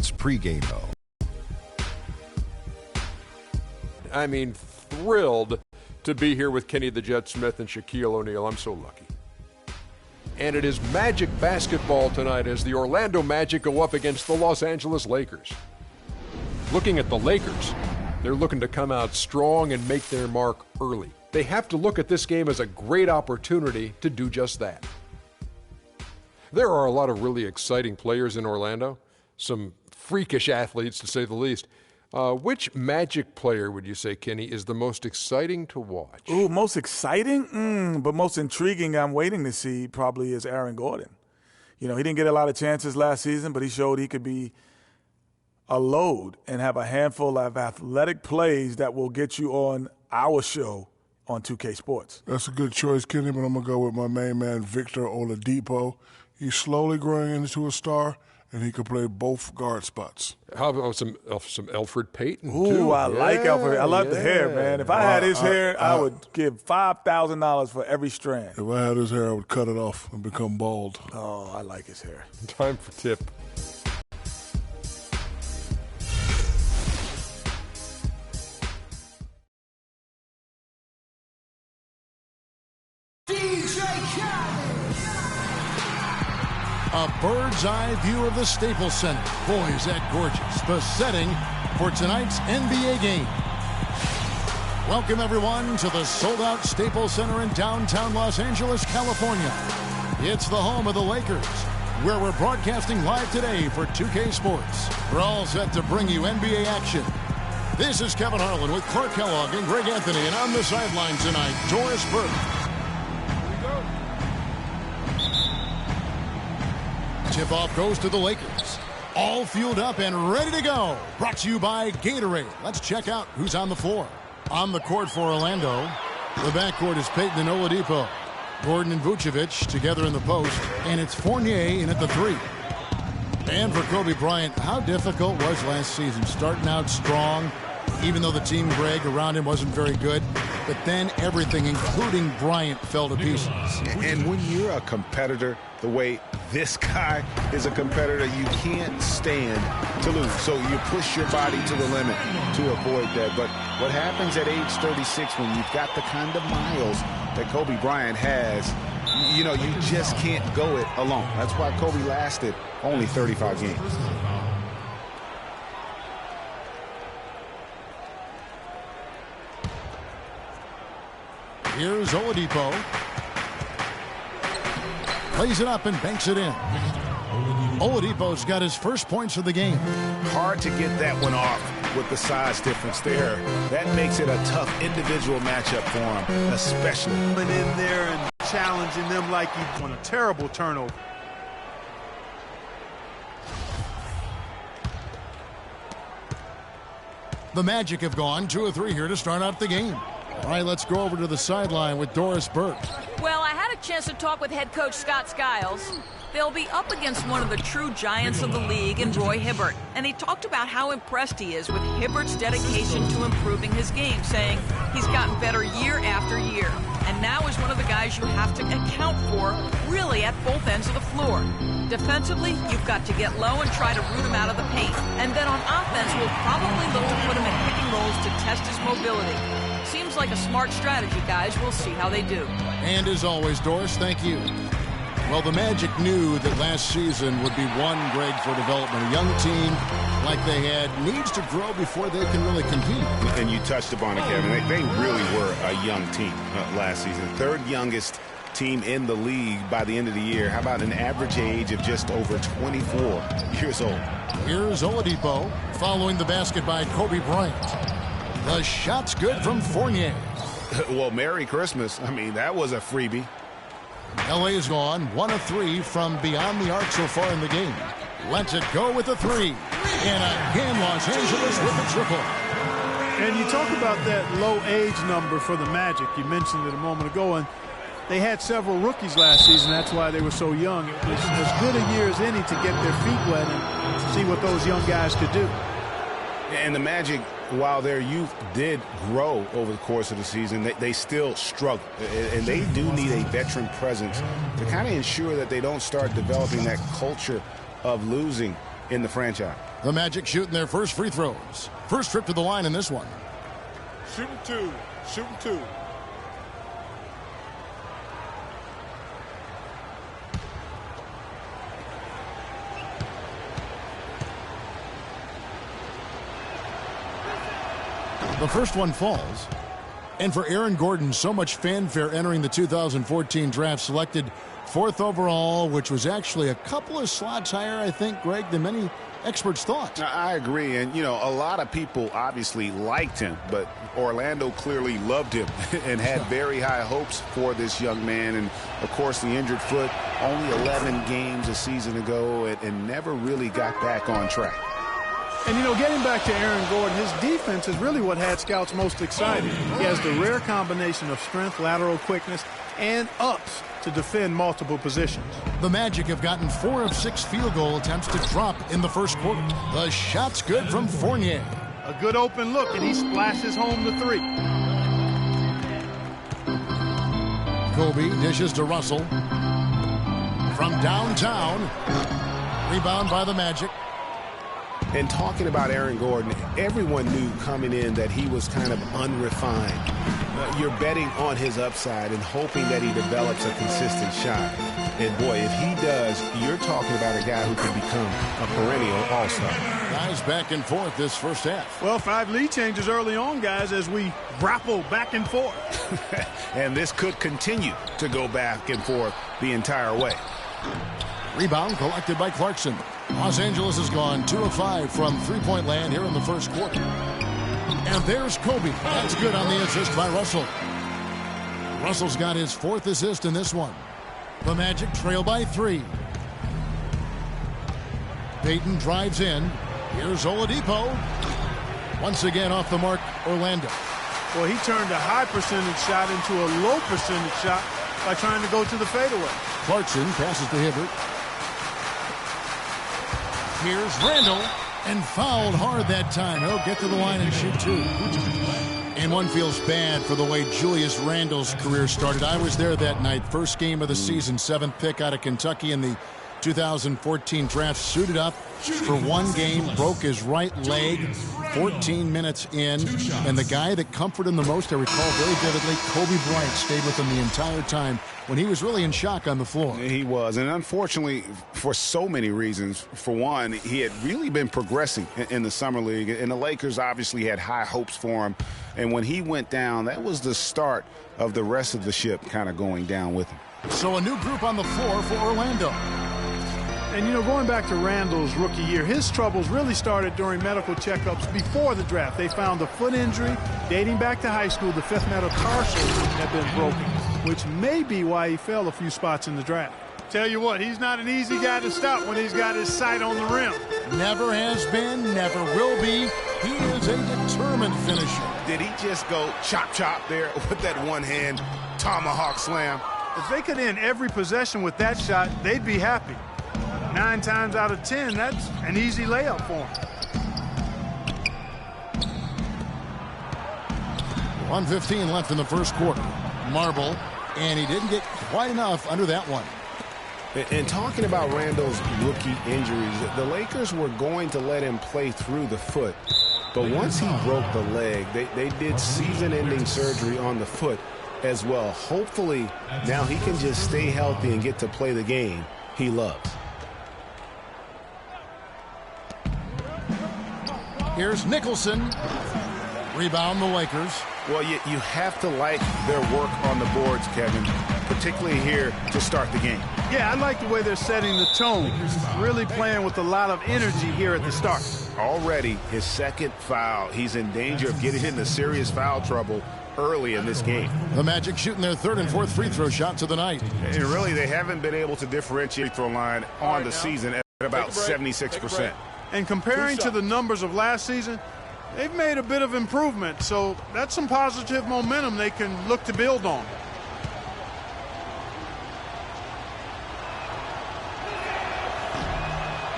Giants pregame show. I mean, thrilled to be here with Kenny the Jet Smith and Shaquille O'Neal. I'm so lucky. And it is Magic basketball tonight as the Orlando Magic go up against the Los Angeles Lakers. Looking at the Lakers, they're looking to come out strong and make their mark early. They have to look at this game as a great opportunity to do just that. There are a lot of really exciting players in Orlando, some freakish athletes to say the least. Which Magic player would you say, Kenny, is the most exciting to watch? Ooh, most exciting? But most intriguing I'm waiting to see probably is Aaron Gordon. You know, he didn't get a lot of chances last season, but he showed he could be a load and have a handful of athletic plays that will get you on our show on 2K Sports. That's a good choice, Kenny, but I'm going to go with my main man, Victor Oladipo. He's slowly growing into a star, and he could play both guard spots. How about some Elfrid Payton, Ooh, too? I like Elfrid. I love the hair, man. If I had his hair, I would give $5,000 for every strand. If I had his hair, I would cut it off and become bald. Oh, I like his hair. Time for tip. A bird's-eye view of the Staples Center. Boy, is that gorgeous. The setting for tonight's NBA game. Welcome, everyone, to the sold-out Staples Center in downtown Los Angeles, California. It's the home of the Lakers, where we're broadcasting live today for 2K Sports. We're all set to bring you NBA action. This is Kevin Harlan with Clark Kellogg and Greg Anthony, and on the sideline tonight, Doris Burke. Tip-off goes to the Lakers. All fueled up and ready to go. Brought to you by Gatorade. Let's check out who's on the floor. On the court for Orlando, the backcourt is Payton and Oladipo. Gordon and Vucevic together in the post, and it's Fournier in at the three. And for Kobe Bryant, how difficult was last season? Starting out strong, even though the team, Greg, around him wasn't very good. But then everything, including Bryant, fell to pieces. And when you're a competitor, the way this guy is a competitor, you can't stand to lose. So you push your body to the limit to avoid that. But what happens at age 36 when you've got the kind of miles that Kobe Bryant has, you know, you just can't go it alone. That's why Kobe lasted only 35 games. Here's Oladipo. Plays it up and banks it in. Oladipo's got his first points of the game. Hard to get that one off with the size difference there. That makes it a tough individual matchup for him, especially. In there and challenging them like he won a terrible turnover. The Magic have gone 2 of 3 here to start out the game. All right, let's go over to the sideline with Doris Burke. Well, I had a chance to talk with head coach Scott Skiles. They'll be up against one of the true giants of the league in Roy Hibbert. And he talked about how impressed he is with Hibbert's dedication to improving his game, saying he's gotten better year after year. And now is one of the guys you have to account for, really at both ends of the floor. Defensively, you've got to get low and try to root him out of the paint. And then on offense, we'll probably look to put him in pick and rolls to test his mobility. Seems like a smart strategy, guys. We'll see how they do. And as always, Doris, thank you. Well, the Magic knew that last season would be one, Greg, for development. A young team like they had needs to grow before they can really compete. And you touched upon it, Kevin. They really were a young team last season. Third youngest team in the league by the end of the year. How about an average age of just over 24 years old? Here's Oladipo following the basket by Kobe Bryant. The shot's good from Fournier. Well, Merry Christmas. I mean, that was a freebie. LA's gone 1 of 3 from beyond the arc so far in the game. Lets it go with the 3. And again, Los Angeles with the triple. And you talk about that low age number for the Magic. You mentioned it a moment ago, and they had several rookies last season. That's why they were so young. It was as good a year as any to get their feet wet and see what those young guys could do. And the Magic, while their youth did grow over the course of the season, they still struggle. And they do need a veteran presence to kind of ensure that they don't start developing that culture of losing in the franchise. The Magic shooting their first free throws. First trip to the line in this one. Shooting two. Shooting two. The first one falls. And for Aaron Gordon, so much fanfare entering the 2014 draft, selected 4th overall, which was actually a couple of slots higher, I think, Greg, than many experts thought. I agree. And, a lot of people obviously liked him, but Orlando clearly loved him and had very high hopes for this young man. And, of course, the injured foot, only 11 games a season ago and never really got back on track. And, getting back to Aaron Gordon, his defense is really what had scouts most excited. He has the rare combination of strength, lateral quickness, and ups to defend multiple positions. The Magic have gotten 4 of 6 field goal attempts to drop in the first quarter. The shot's good from Fournier. A good open look, and he splashes home the 3. Kobe dishes to Russell. From downtown. Rebound by the Magic. And talking about Aaron Gordon, everyone knew coming in that he was kind of unrefined. You're betting on his upside and hoping that he develops a consistent shot. And, boy, if he does, you're talking about a guy who can become a perennial all-star. Guys back and forth this first half. Well, 5 lead changes early on, guys, as we grapple back and forth. And this could continue to go back and forth the entire way. Rebound collected by Clarkson. Los Angeles has gone 2 of 5 from three-point land here in the first quarter. And there's Kobe. That's good on the assist by Russell. Russell's got his 4th assist in this one. The Magic trail by 3. Payton drives in. Here's Oladipo. Once again off the mark, Orlando. Well, he turned a high percentage shot into a low percentage shot by trying to go to the fadeaway. Clarkson passes to Hibbert. Here's Randall, and fouled hard that time. He'll get to the line and shoot 2. And one feels bad for the way Julius Randle's career started. I was there that night. First game of the season, 7th pick out of Kentucky in the 2014 draft. Suited up for one game, broke his right leg 14 minutes in. And the guy that comforted him the most, I recall very vividly, Kobe Bryant stayed with him the entire time when he was really in shock on the floor. He was, and unfortunately for so many reasons. For one, he had really been progressing in the Summer League, and the Lakers obviously had high hopes for him. And when he went down, that was the start of the rest of the ship kind of going down with him. So a new group on the floor for Orlando. And, going back to Randall's rookie year, his troubles really started during medical checkups before the draft. They found a foot injury dating back to high school. The 5th metatarsal had been broken, which may be why he fell a few spots in the draft. Tell you what, he's not an easy guy to stop when he's got his sight on the rim. Never has been, never will be. He is a determined finisher. Did he just go chop there with that one-hand tomahawk slam? If they could end every possession with that shot, they'd be happy. 9 times out of 10, that's an easy layup for him. 1:15 left in the first quarter. Marble, and he didn't get quite enough under that one. And talking about Randall's rookie injuries, the Lakers were going to let him play through the foot. But once he broke the leg, they did season-ending surgery on the foot as well. Hopefully, now he can just stay healthy and get to play the game he loves. Here's Nicholson. Rebound the Lakers. Well, you have to like their work on the boards, Kevin, particularly here to start the game. Yeah, I like the way they're setting the tone. Really playing with a lot of energy here at the start. Already his 2nd foul. He's in danger of getting into serious foul trouble early in this game. The Magic shooting their 3rd and 4th free throw shots of the night. And really, they haven't been able to differentiate throw line on the season at about 76%. And comparing to the numbers of last season, they've made a bit of improvement. So that's some positive momentum they can look to build on.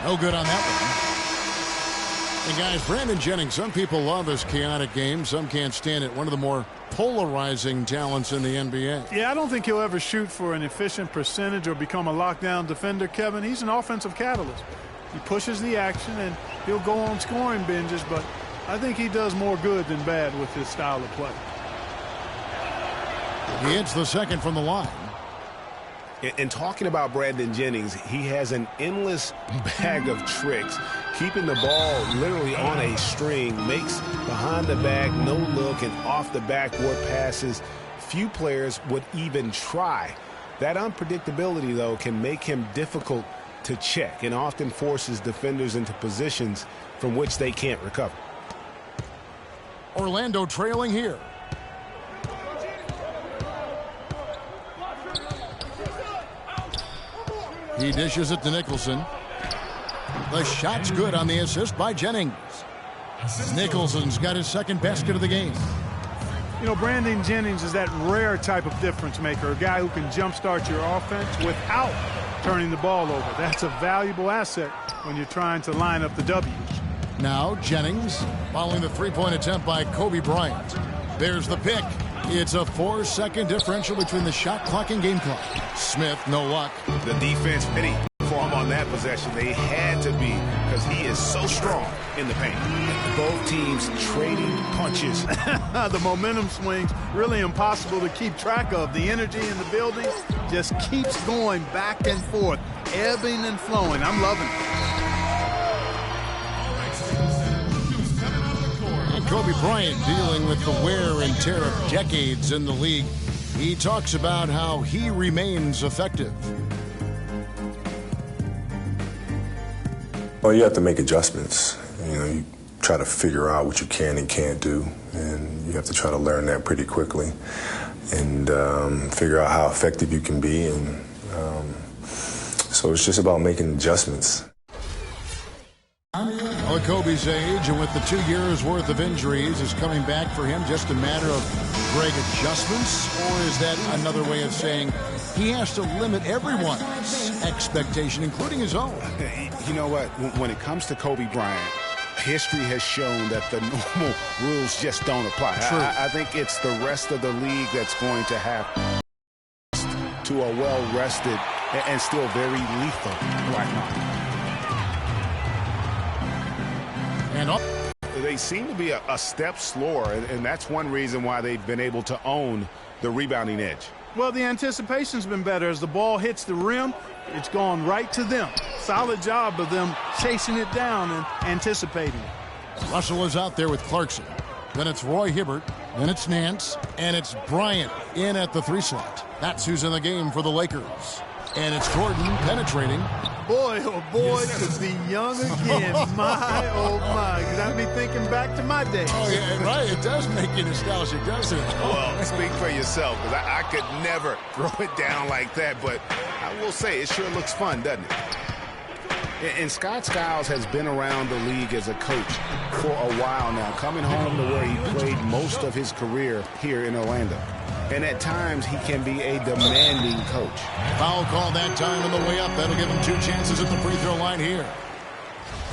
No good on that one. And guys, Brandon Jennings, some people love his chaotic game. Some can't stand it. One of the more polarizing talents in the NBA. Yeah, I don't think he'll ever shoot for an efficient percentage or become a lockdown defender, Kevin. He's an offensive catalyst. He pushes the action, and he'll go on scoring binges, but I think he does more good than bad with his style of play. He hits the second from the line. And talking about Brandon Jennings, he has an endless bag of tricks, keeping the ball literally on a string, makes behind the back, no look, and off the backboard passes few players would even try. That unpredictability, though, can make him difficult to check and often forces defenders into positions from which they can't recover. Orlando trailing here. He dishes it to Nicholson. The shot's good on the assist by Jennings. Nicholson's got his second basket of the game. You know, Brandon Jennings is that rare type of difference maker, a guy who can jumpstart your offense without turning the ball over. That's a valuable asset when you're trying to line up the W's. Now Jennings following the three-point attempt by Kobe Bryant. There's the pick. It's a 4-second differential between the shot clock and game clock. Smith, no luck. The defense pity for him on that possession. They had to be, because he is so strong in the paint. Both teams trading punches. The momentum swings really impossible to keep track of. The energy in the building just keeps going back and forth, ebbing and flowing. I'm loving it. Kobe Bryant dealing with the wear and tear of decades in the league. He talks about how he remains effective. Well, you have to make adjustments. You know, you try to figure out what you can and can't do, and you have to try to learn that pretty quickly and figure out how effective you can be. And so it's just about making adjustments. At Kobe's age and with the 2 years worth of injuries, is coming back for him just a matter of great adjustments, or is that another way of saying he has to limit everyone's expectation, including his own? You know what? When it comes to Kobe Bryant, history has shown that the normal rules just don't apply. I think it's the rest of the league that's going to have to a well-rested and still very lethal Black Mamba. And up. They seem to be a step slower, and that's one reason why they've been able to own the rebounding edge. Well, the anticipation's been better. As the ball hits the rim, it's gone right to them. Solid job of them chasing it down and anticipating it. Russell is out there with Clarkson. Then it's Roy Hibbert. Then it's Nance. And it's Bryant in at the 3 slot. That's who's in the game for the Lakers. And it's Gordon penetrating. Boy, oh boy, to be young again. My, oh my. Got me thinking back to my days. Oh, yeah, right. It does make you nostalgic, doesn't it? Well, speak for yourself, because I could never throw it down like that. But I will say, it sure looks fun, doesn't it? And Scott Skiles has been around the league as a coach for a while now, coming home to where he played most of his career here in Orlando. And at times, he can be a demanding coach. Foul call that time on the way up. That'll give him 2 chances at the free throw line here.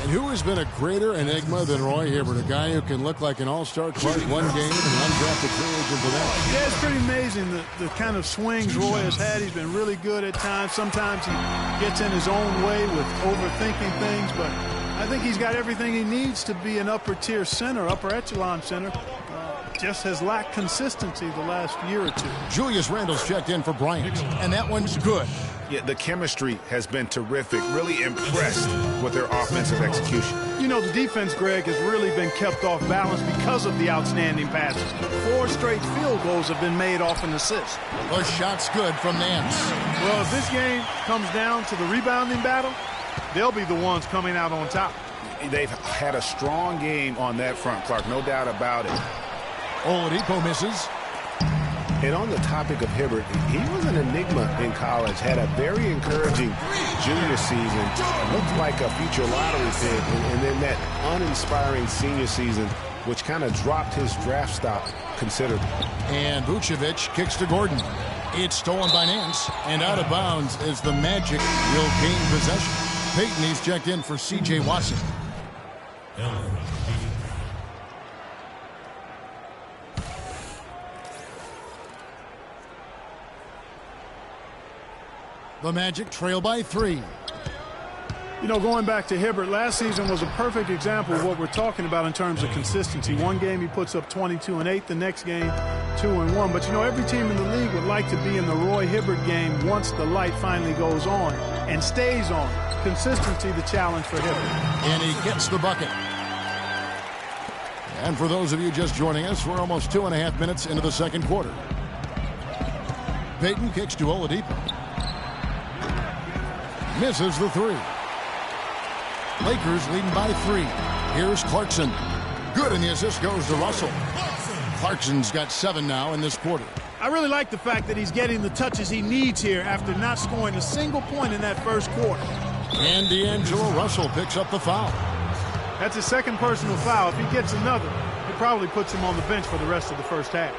And who has been a greater enigma than Roy Hibbert, a guy who can look like an all-star clutch one game and an undrafted free agent for that? Yeah, it's pretty amazing the kind of swings Roy has had. He's been really good at times. Sometimes he gets in his own way with overthinking things, but I think he's got everything he needs to be an upper-tier center, upper-echelon center. Just has lacked consistency the last year or two. Julius Randle's checked in for Bryant, and that one's good. Yeah, the chemistry has been terrific. Really impressed with their offensive execution. You know, the defense, Greg, has really been kept off balance because of the outstanding passes. 4 straight field goals have been made off an assist. The shot's good from Nance. Well, if this game comes down to the rebounding battle, they'll be the ones coming out on top. They've had a strong game on that front, Clark, no doubt about it. Oladipo misses. And on the topic of Hibbert, he was an enigma in college, had a very encouraging junior season, looked like a future lottery pick, and then that uninspiring senior season, which kind of dropped his draft stock considerably. And Vucevic kicks to Gordon. It's stolen by Nance, and out of bounds as the Magic will gain possession. Peyton, he's checked in for C.J. Watson. The Magic trail by 3. You know, going back to Hibbert, last season was a perfect example of what we're talking about in terms of consistency. One game he puts up 22-8, the next game 2-1. But, you know, every team in the league would like to be in the Roy Hibbert game once the light finally goes on and stays on. Consistency, the challenge for Hibbert. And he gets the bucket. And for those of you just joining us, we're almost 2.5 minutes into the second quarter. Payton kicks to Oladipo. Misses the three. Lakers leading by 3. Here's Clarkson. Good, and the assist goes to Russell. Clarkson's got 7 now in this quarter. I really like the fact that he's getting the touches he needs here after not scoring a single point in that first quarter. And D'Angelo Russell picks up the foul. That's his second personal foul. If he gets another, it probably puts him on the bench for the rest of the first half.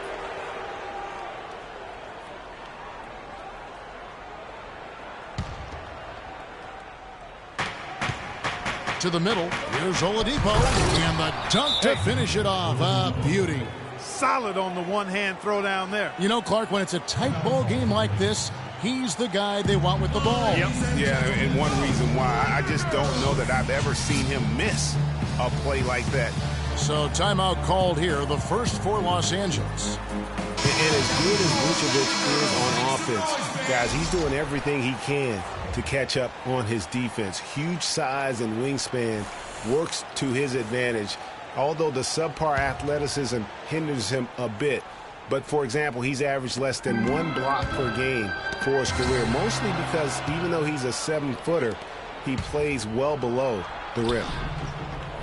To the middle. Here's Oladipo. And the dunk to finish it off. A beauty. Solid on the one-hand throw down there. You know, Clark, when it's a tight ball game like this, he's the guy they want with the ball. Yep. Yeah, and one reason why, I just don't know that I've ever seen him miss a play like that. So timeout called here, the first for Los Angeles. And as good as Vucevic is on offense, guys, he's doing everything he can to catch up on his defense. Huge size and wingspan works to his advantage, although the subpar athleticism hinders him a bit. But, for example, he's averaged less than 1 block per game for his career, mostly because even though he's a 7-footer, he plays well below the rim.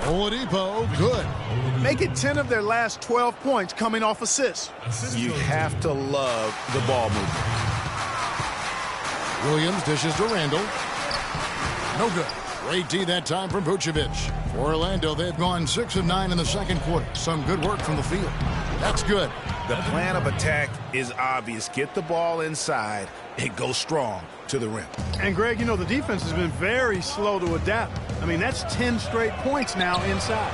Oladipo, good. Make it 10 of their last 12 points coming off assists. You have to love the ball movement. Williams dishes to Randall. No good. Great D that time from Vucevic. For Orlando, they've gone 6 of 9 in the second quarter. Some good work from the field. That's good. The plan of attack is obvious. Get the ball inside and go strong to the rim. And, Greg, you know, the defense has been very slow to adapt. I mean, that's 10 straight points now inside.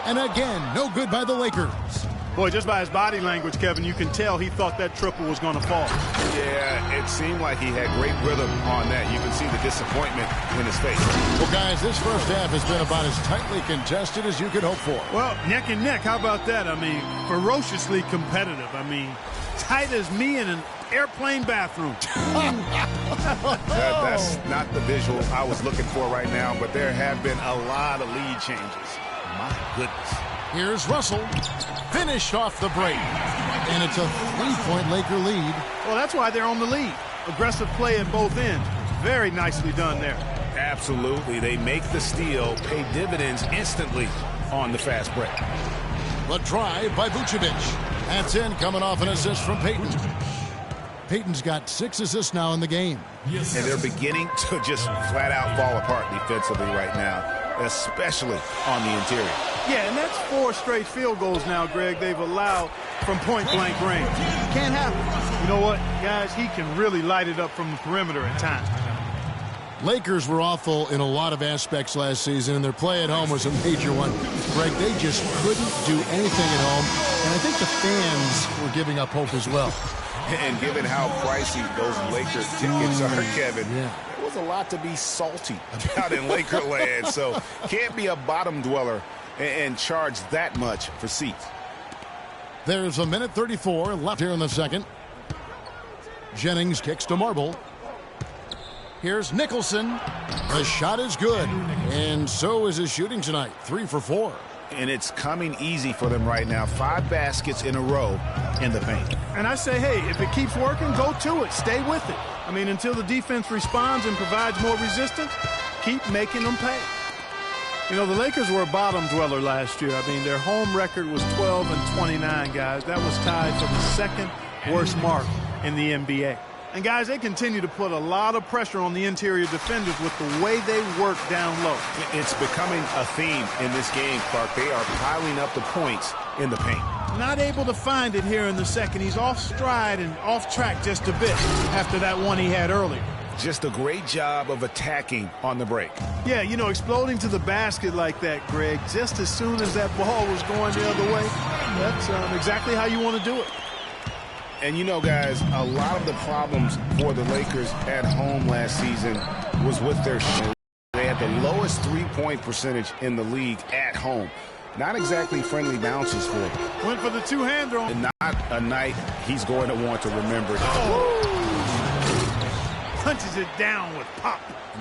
And again, no good by the Lakers. Boy, just by his body language, Kevin, you can tell he thought that triple was going to fall. Yeah, it seemed like he had great rhythm on that. You can see the disappointment in his face. Well, guys, this first half has been about as tightly contested as you could hope for. Well, neck and neck. How about that? I mean, ferociously competitive. I mean, tight as me in an airplane bathroom. That's not the visual I was looking for right now, but there have been a lot of lead changes. My goodness. Here's Russell. Finished off the break. And it's a 3-point Laker lead. Well, that's why they're on the lead. Aggressive play at both ends. Very nicely done there. Absolutely. They make the steal, pay dividends instantly on the fast break. The drive by Vucevic. That's in, coming off an assist from Payton. Payton's got 6 assists now in the game. And they're beginning to just flat out fall apart defensively right now, especially on the interior. Yeah, and that's 4 straight field goals now, Greg, they've allowed from point-blank range. Can't happen. You know what, guys? He can really light it up from the perimeter at times. Lakers were awful in a lot of aspects last season, and their play at home was a major one. Greg, they just couldn't do anything at home, and I think the fans were giving up hope as well. And given how pricey those Lakers tickets are, Kevin, yeah, there was a lot to be salty about in Lakerland, so can't be a bottom dweller and charge that much for seats. There's a minute 34 left here in the second. Jennings kicks to Marble. Here's Nicholson. The shot is good, and so is his shooting tonight. 3 for 4. And it's coming easy for them right now. 5 baskets in a row in the paint. And I say, hey, if it keeps working, go to it. Stay with it. I mean, until the defense responds and provides more resistance, keep making them pay. You know, the Lakers were a bottom dweller last year. I mean, their home record was 12-29, guys. That was tied for the second worst mark in the NBA. And, guys, they continue to put a lot of pressure on the interior defenders with the way they work down low. It's becoming a theme in this game, Clark. They are piling up the points in the paint. Not able to find it here in the second. He's off stride and off track just a bit after that one he had earlier. Just a great job of attacking on the break. Yeah, you know, exploding to the basket like that, Greg, just as soon as that ball was going the other way, that's exactly how you want to do it. And you know, guys, a lot of the problems for the Lakers at home last season was with their shooting. They had the lowest three-point percentage in the league at home. Not exactly friendly bounces for him. Went for the two-hander. And not a night he's going to want to remember. Punches it down with pop.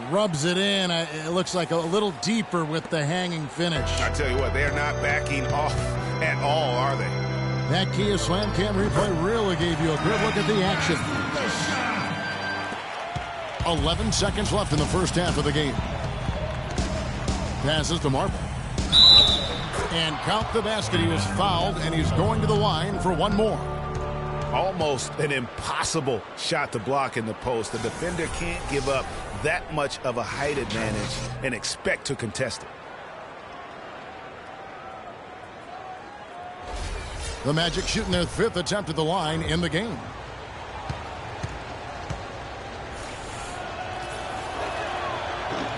Rubs it in. It looks like a little deeper with the hanging finish. I tell you what, they're not backing off at all, are they? That Kia Slam Cam replay really gave you a good look at the action. 11 seconds left in the first half of the game. Passes to Marble. And count the basket. He was fouled, and he's going to the line for one more. Almost an impossible shot to block in the post. The defender can't give up that much of a height advantage and expect to contest it. The Magic shooting their 5th attempt at the line in the game.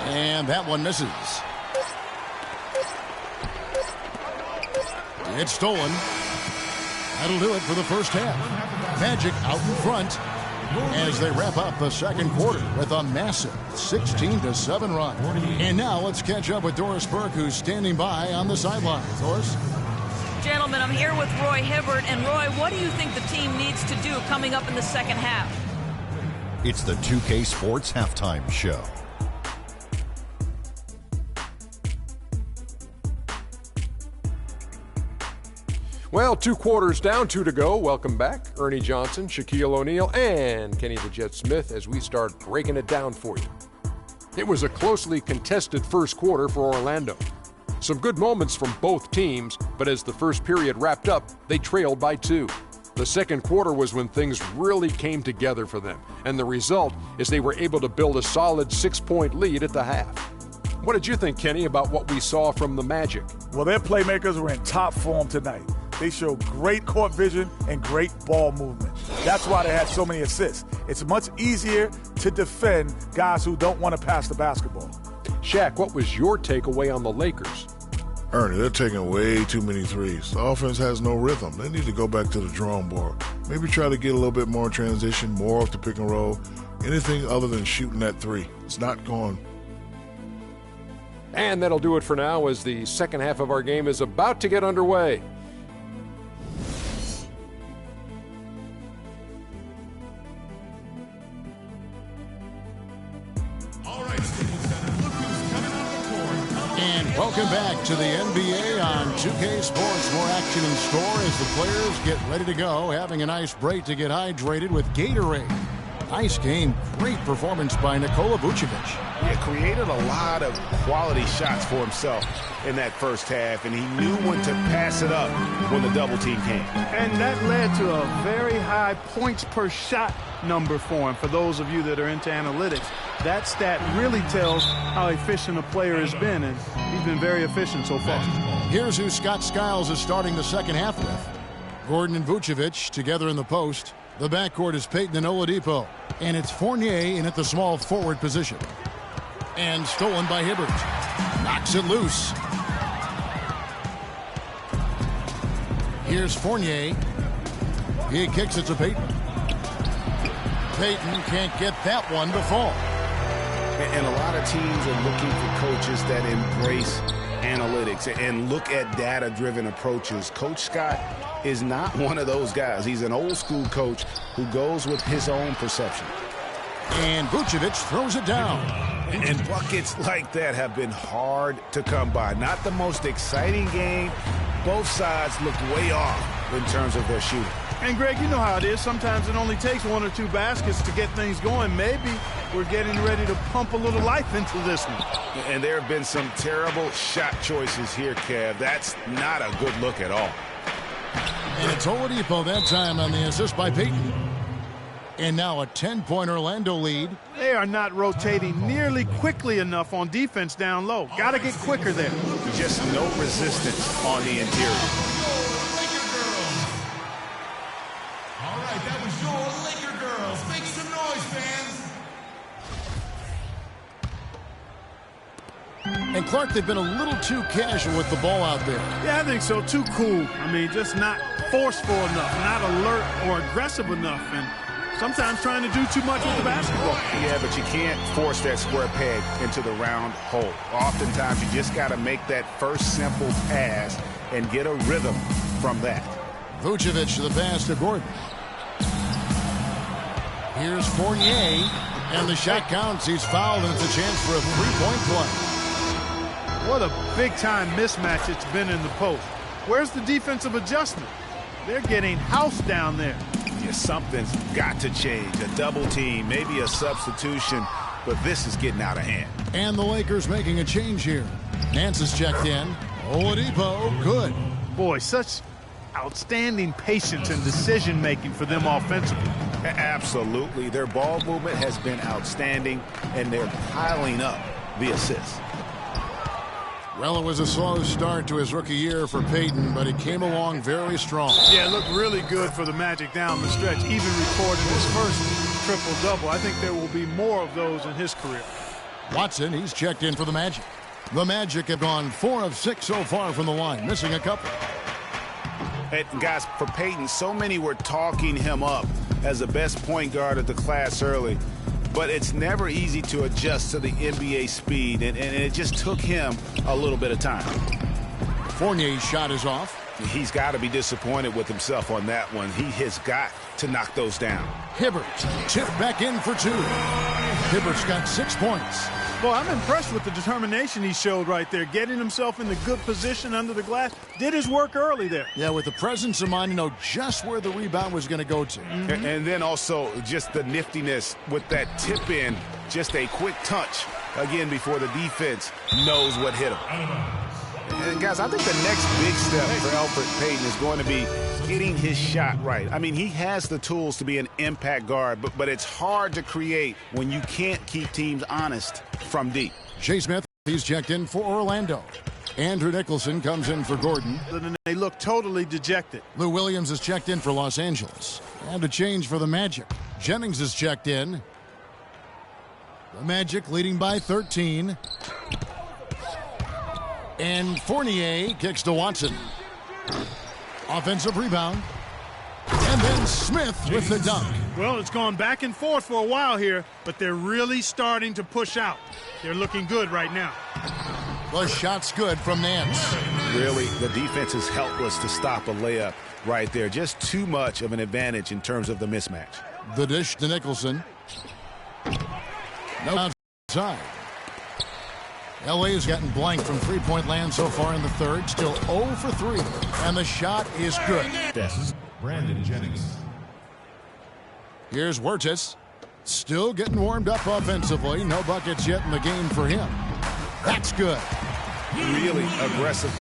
And that one misses. It's stolen. That'll do it for the first half. Magic out in front as they wrap up the second quarter with a massive 16-7 run. And now let's catch up with Doris Burke, who's standing by on the sideline. Doris? Gentlemen, I'm here with Roy Hibbert. And Roy, what do you think the team needs to do coming up in the second half? It's the 2K Sports Halftime Show. Well, 2 quarters down, 2 to go. Welcome back. Ernie Johnson, Shaquille O'Neal, and Kenny the Jet Smith as we start breaking it down for you. It was a closely contested first quarter for Orlando. Some good moments from both teams, but as the first period wrapped up, they trailed by 2. The second quarter was when things really came together for them, and the result is they were able to build a solid 6-point lead at the half. What did you think, Kenny, about what we saw from the Magic? Well, their playmakers were in top form tonight. They showed great court vision and great ball movement. That's why they had so many assists. It's much easier to defend guys who don't want to pass the basketball. Shaq, what was your takeaway on the Lakers? Ernie, they're taking way too many threes. The offense has no rhythm. They need to go back to the drawing board. Maybe try to get a little bit more transition, more off the pick and roll. Anything other than shooting that three. It's not going. And that'll do it for now as the second half of our game is about to get underway. And welcome back to the NBA on 2K Sports. More action in store as the players get ready to go, having a nice break to get hydrated with Gatorade. Nice game. Great performance by Nikola Vucevic. He created a lot of quality shots for himself in that first half, and he knew when to pass it up when the double team came. And that led to a very high points per shot number for him. For those of you that are into analytics, that stat really tells how efficient a player has been, and he's been very efficient so far. Here's who Scott Skiles is starting the second half with. Gordon and Vucevic together in the post. The backcourt is Payton and Oladipo, and it's Fournier in at the small forward position. And stolen by Hibbert. Knocks it loose. Here's Fournier. He kicks it to Payton. Payton can't get that one to fall. And a lot of teams are looking for coaches that embrace analytics and look at data-driven approaches. Coach Scott is not one of those guys. He's an old-school coach who goes with his own perception. And Vucevic throws it down. And buckets like that have been hard to come by. Not the most exciting game. Both sides look way off in terms of their shooting. And, Greg, you know how it is. Sometimes it only takes 1 or 2 baskets to get things going. Maybe we're getting ready to pump a little life into this one. And there have been some terrible shot choices here, Kev. That's not a good look at all. And it's Oladipo that time on the assist by Payton. And now a 10-point Orlando lead. They are not rotating nearly quickly enough on defense down low. Got to get quicker there. Just no resistance on the interior. All right, that was your Laker girls. Make some noise, fans. And Clark, they've been a little too casual with the ball out there. Yeah, I think so. Too cool. I mean, just not forceful enough, not alert or aggressive enough. And sometimes trying to do too much with the basketball. Yeah, but you can't force that square peg into the round hole. Oftentimes, you just got to make that first simple pass and get a rhythm from that. Vucevic to the pass to Gordon. Here's Fournier, and the shot counts. He's fouled, and it's a chance for a three-point play. What a big-time mismatch it's been in the post. Where's the defensive adjustment? They're getting housed down there. Yeah, something's got to change. A double team, maybe a substitution, but this is getting out of hand. And the Lakers making a change here. Nance is checked in. Oladipo, good. Boy, such outstanding patience and decision-making for them offensively. Absolutely. Their ball movement has been outstanding, and they're piling up the assists. Well, it was a slow start to his rookie year for Payton, but he came along very strong. Yeah, it looked really good for the Magic down the stretch, even recording his first triple-double. I think there will be more of those in his career. Watson, he's checked in for the Magic. The Magic have gone 4 of 6 so far from the line, missing a couple. And guys, for Payton, so many were talking him up as the best point guard of the class early. But it's never easy to adjust to the NBA speed, and it just took him a little bit of time. Fournier's shot is off. He's got to be disappointed with himself on that one. He has got to knock those down. Hibbert tipped back in for 2. Hibbert's got 6 points. Well, I'm impressed with the determination he showed right there, getting himself in the good position under the glass. Did his work early there. Yeah, with the presence of mind to know just where the rebound was going to go to. And then also just the niftiness with that tip in, just a quick touch, again, before the defense knows what hit him. And guys, I think the next big step for Elfrid Payton is going to be getting his shot right. I mean, he has the tools to be an impact guard, but it's hard to create when you can't keep teams honest from deep. Jay Smith, he's checked in for Orlando. Andrew Nicholson comes in for Gordon. And they look totally dejected. Lou Williams is checked in for Los Angeles. And a change for the Magic. Jennings is checked in. The Magic leading by 13. And Fournier kicks to Watson. Offensive rebound. And then Smith with the dunk. Well, it's gone back and forth for a while here, but they're really starting to push out. They're looking good right now. The shot's good from Nance. Really, the defense is helpless to stop a layup right there. Just too much of an advantage in terms of the mismatch. The dish to Nicholson. No outside. LA has gotten blank from three-point land so far in the third. Still 0 for 3. And the shot is good. This is Brandon Jennings. Here's Wirtz. Still getting warmed up offensively. No buckets yet in the game for him. That's good. Really aggressive.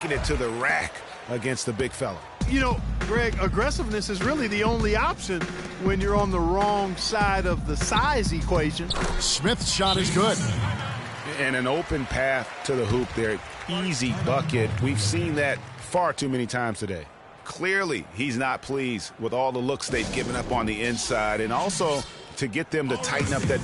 Taking it to the rack against the big fella. You know, Greg, aggressiveness is really the only option when you're on the wrong side of the size equation. Smith's shot is good. And an open path to the hoop there. Easy bucket. We've seen that far too many times today. Clearly, he's not pleased with all the looks they've given up on the inside, and also to get them to tighten up that